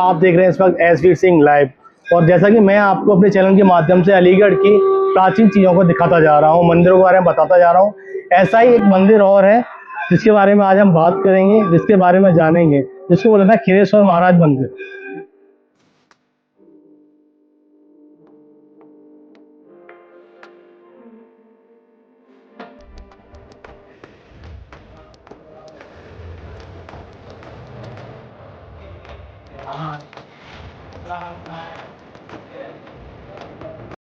आप देख रहे हैं इस वक्त एसवीर सिंह लाइव। और जैसा कि मैं आपको अपने चैनल के माध्यम से अलीगढ़ की प्राचीन चीज़ों को दिखाता जा रहा हूँ, मंदिरों के बारे में बताता जा रहा हूँ, ऐसा ही एक मंदिर और है जिसके बारे में आज हम बात करेंगे, जिसके बारे में जानेंगे, जिसको बोला था खीरेश्वर महाराज मंदिर।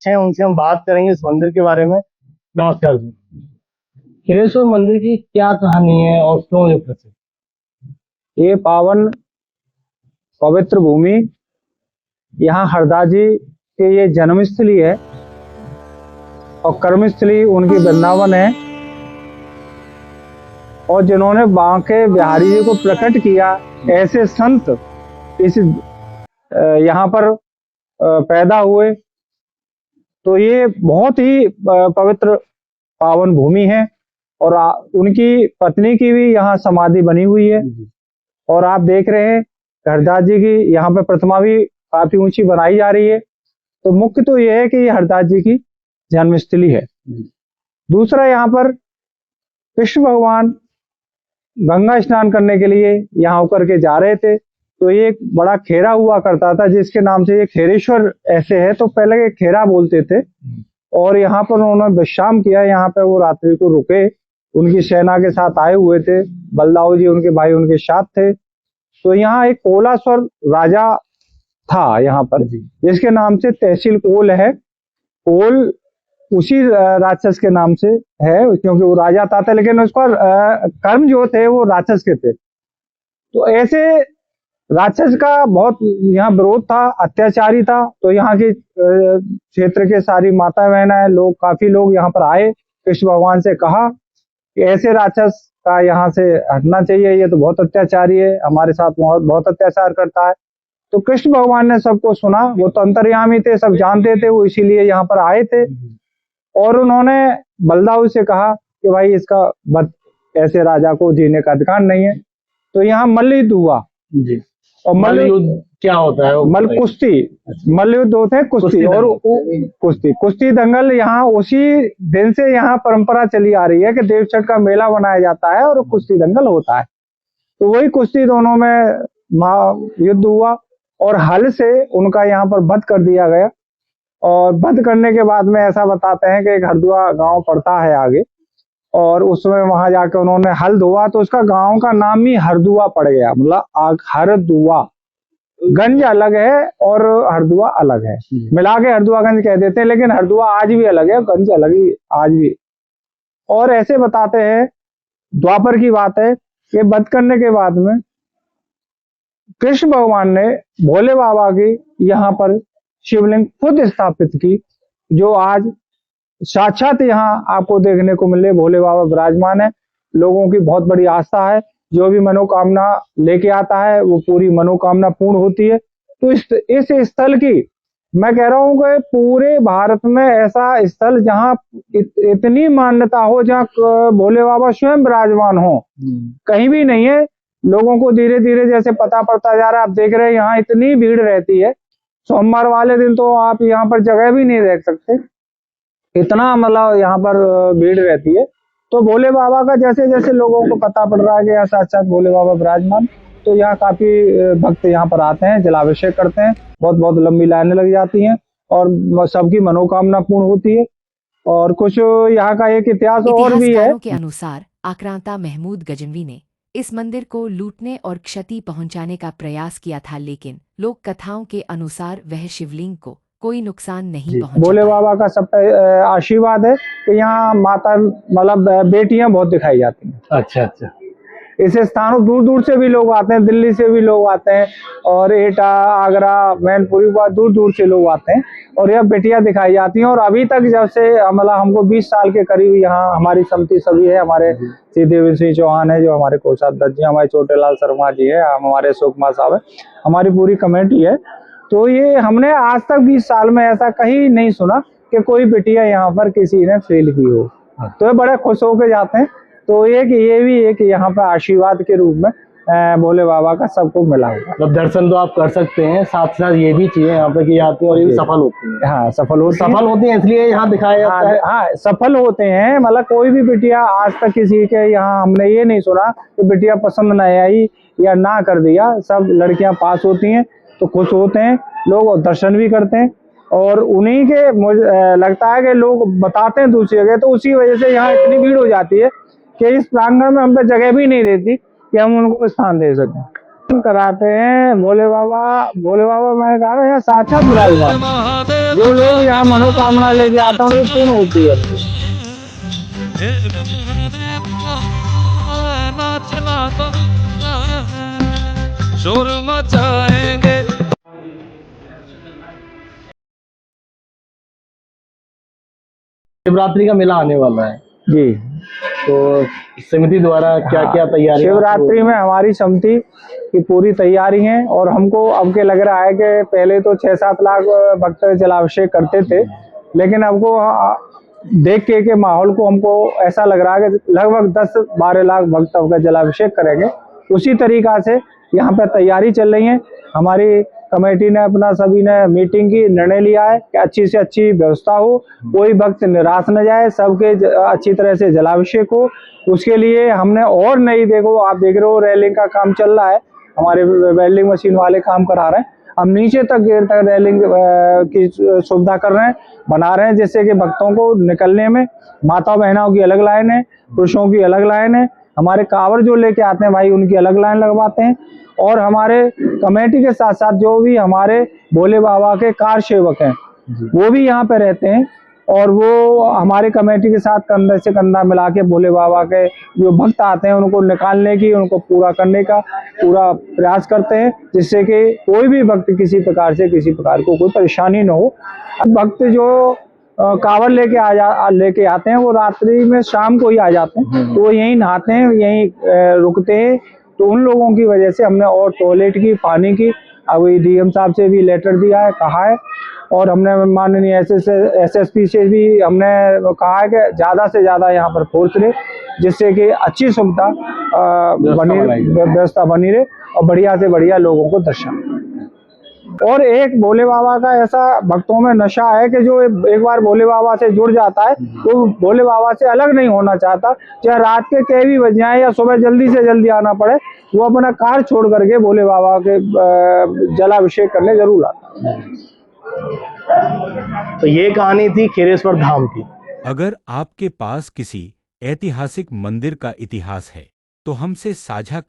उनसे हम बात करेंगे इस मंदिर के बारे में। नमस्कार जी। खीरेश्वर मंदिर की क्या कहानी है और क्यों ये प्रसिद्ध? ये पावन पवित्र भूमि, यहाँ हरदास जी के ये जन्मस्थली है और कर्मस्थली उनकी वृंदावन है। और जिन्होंने बांके बिहारी जी को प्रकट किया, ऐसे संत इस यहाँ पर पैदा हुए। तो ये बहुत ही पवित्र पावन भूमि है और उनकी पत्नी की भी यहाँ समाधि बनी हुई है। और आप देख रहे हैं हरदास जी की यहाँ पे प्रतिमा भी काफी ऊंची बनाई जा रही है। तो मुख्य तो ये है कि ये हरदास जी की जन्मस्थली है। दूसरा, यहाँ पर कृष्ण भगवान गंगा स्नान करने के लिए यहाँ होकर के जा रहे थे। तो ये एक बड़ा खेरा हुआ करता था जिसके नाम से ये खेरेश्वर ऐसे है। तो पहले ये खेरा बोलते थे और यहाँ पर उन्होंने विश्राम किया। यहाँ पे वो रात्रि को रुके, उनकी सेना के साथ आए हुए थे। बलदाऊ जी उनके भाई उनके साथ थे। तो यहाँ एक कोलास्वर राजा था यहाँ पर, जिसके नाम से तहसील कोल है। कोल उसी राक्षस के नाम से है क्योंकि वो राजा था, लेकिन उसका कर्म जो थे वो राक्षस के थे। तो ऐसे राक्षस का बहुत यहाँ विरोध था, अत्याचारी था। तो यहाँ के क्षेत्र के सारी माता बहना लोग, काफी लोग यहाँ पर आए, कृष्ण भगवान से कहा कि ऐसे राक्षस का यहाँ से हटना चाहिए, ये तो बहुत अत्याचारी है, हमारे साथ बहुत अत्याचार करता है। तो कृष्ण भगवान ने सबको सुना, वो तो अंतर्यामी थे, सब जानते थे, वो इसीलिए यहाँ पर आए थे। और उन्होंने बलदाऊ से कहा कि भाई इसका बद ऐसे राजा को जीने का अधिकार नहीं है। तो यहाँ मल्लयुद्ध हुआ जी। और मल्लयुद्ध क्या होता है? मल्ल कुश्ती, मल्लयुद्ध होते हैं कुश्ती और कुश्ती दंगल। यहाँ उसी दिन से यहाँ परंपरा चली आ रही है कि देवछठ का मेला बनाया जाता है और कुश्ती दंगल होता है। तो वही कुश्ती दोनों में युद्ध हुआ और हल से उनका यहाँ पर वध कर दिया गया। और वध करने के बाद में ऐसा बताते हैं कि एक हरदुआ गांव पड़ता है आगे, और उसमें वहां जाकर उन्होंने हल धोआ तो उसका गांव का नाम ही हरदुआ पड़ गया। मतलब हरदुआ, गंज अलग है और हरदुआ अलग है, मिला के हरदुआगंज कह देते हैं, लेकिन हरदुआ आज भी अलग है, गंज अलग ही आज भी। और ऐसे बताते हैं, द्वापर की बात है कि वध करने के बाद में कृष्ण भगवान ने भोले बाबा की यहाँ पर शिवलिंग खुद स्थापित की, जो आज साक्षात यहाँ आपको देखने को मिले। भोले बाबा विराजमान है, लोगों की बहुत बड़ी आस्था है, जो भी मनोकामना लेके आता है वो पूरी मनोकामना पूर्ण होती है। तो इस स्थल की मैं कह रहा हूँ कि पूरे भारत में ऐसा स्थल जहाँ इतनी मान्यता हो, जहाँ भोले बाबा स्वयं विराजमान हो, कहीं भी नहीं है। लोगों को धीरे धीरे जैसे पता पड़ता जा रहा है, आप देख रहे हैं यहाँ इतनी भीड़ रहती है। सोमवार वाले दिन तो आप यहाँ पर जगह भी नहीं रख सकते, इतना मतलब यहाँ पर भीड़ रहती है। तो भोले बाबा का जैसे जैसे लोगों को पता पड़ रहा है कि यहाँ साक्षात भोले बाबा विराजमान, तो यहाँ काफी भक्त यहाँ पर आते हैं, जलाभिषेक करते हैं, बहुत बहुत लंबी लाइनें लग जाती हैं और सबकी मनोकामना पूर्ण होती है। और कुछ यहाँ का एक इतिहास और भी है। के अनुसार आक्रांता महमूद गजनवी ने इस मंदिर को लूटने और क्षति पहुंचाने का प्रयास किया था, लेकिन लोक कथाओं के अनुसार वह शिवलिंग को कोई नुकसान नहीं पहुंचा। भोले बाबा का सब आशीर्वाद है कि यहाँ माता मतलब बेटियां बहुत दिखाई जाती हैं। अच्छा अच्छा। इस स्थानों दूर दूर से भी लोग आते हैं, दिल्ली से भी लोग आते हैं, और एटा, आगरा, मैनपुरी, दूर दूर से लोग आते हैं और यह बेटियां दिखाई जाती हैं। और अभी तक जब से मतलब हमको 20 साल के करीब यहाँ हमारी समिति सभी है, हमारे श्री देवेंद्र सिंह चौहान है जो हमारे कोषाध्यक्ष जी, हमारे छोटेलाल शर्मा जी है, हमारे अशोक कुमार साहब है, हमारी पूरी कमेटी है। तो ये हमने आज तक 20 साल में ऐसा कहीं नहीं सुना कि कोई बिटिया यहाँ पर किसी ने फेल की हो। तो ये बड़े खुश होकर जाते हैं। तो ये भी एक यहाँ पर आशीर्वाद के रूप में भोले बाबा का सबको मिला हुआ। मतलब दर्शन तो आप कर सकते हैं, साथ साथ ये भी चीजें यहाँ पे की जाती हैं और ये भी सफल होती हैं। हाँ, सफल होती हैं इसलिए यहाँ दिखाया जाता है। हाँ, सफल होते हैं। मतलब कोई भी बिटिया आज तक किसी के यहाँ हमने ये नहीं सुना कि बिटिया पसंद नहीं आई या ना कर दिया। सब लड़कियां पास होती हैं तो खुश होते हैं लोग और दर्शन भी करते हैं। और उन्हीं के मुझे लगता है कि लोग बताते हैं दूसरी जगह, तो उसी वजह से यहाँ इतनी भीड़ हो जाती है कि इस प्रांगण में हम पे जगह भी नहीं रहती कि हम उनको स्थान दे सकें। कराते हैं भोले बाबा मैं कहा रहा यहाँ साक्षात विराजमान, जो लोग यहाँ मनोकामना लेके आते हैं उनकी पूर्ण होती है। शोर मचाएंगे। शिवरात्रि का मेला आने वाला है जी, तो समिति द्वारा क्या क्या तैयारी? शिवरात्रि में हमारी समिति की पूरी तैयारी है और हमको अब के लग रहा है कि पहले तो 6-7 लाख भक्त जलाभिषेक करते थे, लेकिन हमको देख के माहौल को हमको ऐसा लग रहा है कि लगभग 10-12 लाख भक्त अब का जलाभिषेक करेंगे। उसी तरीका से यहाँ पे तैयारी चल रही है। हमारी कमेटी ने अपना सभी ने मीटिंग की, निर्णय लिया है कि अच्छी से अच्छी व्यवस्था हो, कोई भक्त निराश न जाए, सबके अच्छी तरह से जलाभिषेक हो। उसके लिए हमने और नई, देखो आप देख रहे हो रेलिंग का काम चल रहा है, हमारे वेल्डिंग मशीन वाले काम करा रहे हैं। हम नीचे तक गेट तक रेलिंग की सुविधा कर रहे हैं, बना रहे हैं, जिससे कि भक्तों को निकलने में, माता बहनों की अलग लाइन है, पुरुषों की अलग लाइन है, हमारे कांवड़ जो लेके आते हैं भाई उनकी अलग लाइन लगवाते हैं। और हमारे कमेटी के साथ साथ जो भी हमारे भोले बाबा के कार सेवक हैं वो भी यहाँ पे रहते हैं और वो हमारे कमेटी के साथ कंधे से कंधा मिला के भोले बाबा के जो भक्त आते हैं उनको निकालने की, उनको पूरा करने का पूरा प्रयास करते हैं, जिससे कि कोई भी भक्त किसी प्रकार को कोई परेशानी न हो। अब भक्त जो कांवड़ लेके आते हैं वो रात्रि में शाम को ही आ जाते हैं, तो वो यहीं नहाते हैं, यहीं रुकते हैं। तो उन लोगों की वजह से हमने और टॉयलेट की, पानी की, अभी डीएम साहब से भी लेटर दिया है, कहा है, और हमने माननीय एसएसपी से भी हमने कहा है कि ज्यादा से ज्यादा यहाँ पर फोर्स रहे, जिससे कि अच्छी सुविधा व्यवस्था बनी रहे और बढ़िया से बढ़िया लोगों को दर्शन। और एक भोले बाबा का ऐसा भक्तों में नशा है कि जो एक बार भोले बाबा से जुड़ जाता है तो भोले बाबा से अलग नहीं होना चाहता। चाहे रात के कई भी बज जाए या सुबह जल्दी से जल्दी आना पड़े, वो अपना कार छोड़ करके भोले बाबा के जलाभिषेक करने जरूर आता है। तो ये कहानी थी खीरेश्वर धाम की। अगर आपके पास किसी ऐतिहासिक मंदिर का इतिहास है तो हमसे साझा